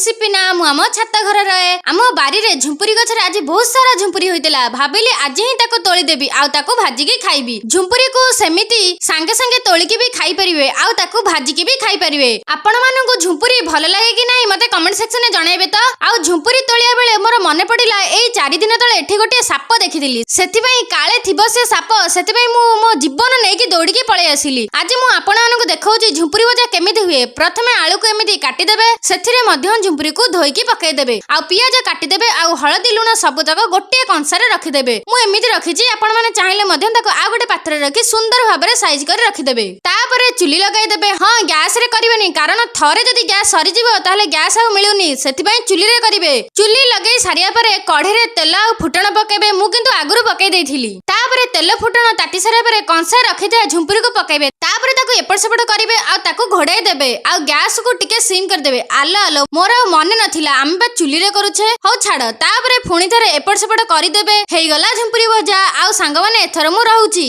ସିପିନା ମୁଁ ଆମ ଛାତ ଘର ରହେ। ଆମ ବାରିରେ ଝୁମ୍ପୁରି ଗଛରେ ଆଜି ବହୁତ ସାରା ଝୁମ୍ପୁରି ହୋଇଥିଲା। ଭାବିଲି ଆଜି ହିଁ ତାକୁ ତୋଳିଦେବି ଆଉ ତାକୁ ଭାଜିକି ଖାଇବି। ଝୁମ୍ପୁରିକୁ ସେମିତି ସାଙ୍ଗେ ସାଙ୍ଗେ ତୋଳିକି ବି ଖାଇପାରିବେ ଆଉ ତାକୁ ଭାଜିକି ବି ଖାଇପାରିବେ। ଆପଣମାନଙ୍କୁ ଝୁମ୍ପୁରି ଭଲ ଲାଗେ କି ନାହିଁ ମତେ କମେଣ୍ଟ ସେକ୍ସନରେ ଜଣାଇବେ ତ। ଆଉ ଝୁମ୍ପୁରି ତୋଳିବା ବେଳେ ମୋର ମନେ ପଡ଼ିଲା ଏଇ 4 ଦିନ ତଳେ ଏଠି ଗୋଟିଏ ସାପ ଦେଖିଥିଲି। ସେଥିପାଇଁ କାଳେ ଥିବ ସେ ସାପ, ସେଥିପାଇଁ ମୁଁ ମୋ ଜୀବନ ନେଇକି ଦୌଡ଼ିକି ପଳେଇ ଆସିଲି। ଆଜି ମୁଁ ଆପଣମାନଙ୍କୁ ଦେଖାଉଛି ଝୁମ୍ପୁରି ଭଜା କେମିତି ହୁଏ। ପ୍ରଥମେ ଆଳୁକୁ ଏମିତି କାଟିଦେବେ, ସେଥିରେ ମଧ୍ୟ ଝୁମ୍ପୁରିକୁ ଧୋଇକି ପକେଇଦେବେ ଆଉ ପିଆଜ କାଟିଦେବେ ଆଉ ହଳଦୀ ଲୁଣ ସବୁତକ ଗୋଟିଏ କଂସାରେ ରଖିଦେବେ। ମୁଁ ଏମିତି ରଖିଛି, ଆପଣମାନେ ଚାହିଁଲେ ମଧ୍ୟ ତାକୁ ଆଉ ଗୋଟେ ପାତ୍ରରେ ରଖି ସୁନ୍ଦର ଭାବରେ ସାଇଜ କରି ରଖିଦେବେ। ତାପରେ ଚୁଲି ଲଗାଇଦେବେ। ହଁ, ଗ୍ୟାସରେ କରିବେନି, କାରଣ ଥରେ ଯଦି ଗ୍ୟାସ ସରିଯିବ ତାହେଲେ ଗ୍ୟାସ ଆଉ ମିଳୁନି, ସେଥିପାଇଁ ଚୁଲିରେ କରିବେ। ଚୁଲି ଲଗେଇ ସାରିବା ପରେ କଢ଼େଇରେ ତେଲ ଆଉ ଫୁଟଣ ପକେଇବେ। ମୁଁ କିନ୍ତୁ ଆଗରୁ ପକେଇ ଦେଇଥିଲି। ତାପରେ ତେଲ ଫୁଟଣ ତାତି ସାରିବା ପରେ କଂସାରେ ରଖିଥିବା ଝୁମ୍ପୁରିକୁ ପକେଇବେ। ତାପରେ ତାକୁ ଏପଟ ସେପଟ କରିବେ ଆଉ ତାକୁ ଘୋଡ଼ାଇ ଦେବେ ଆଉ ଗ୍ୟାସକୁ ଟିକେ ସିମ୍ କରିଦେବେ। ଆଲୋ ମୋର ଆଉ ମନେ ନଥିଲା, ଆମେ ବା ଚୁଲିରେ କରୁଛେ। ହଉ ଛାଡ଼। ତାପରେ ପୁଣି ଥରେ ଏପଟ ସେପଟ କରିଦେବେ। ହେଇଗଲା ଝୁମ୍ପୁରି ଭଜା। ଆଉ ସାଙ୍ଗମାନେ ଏଥର ମୁଁ ରହୁଛି।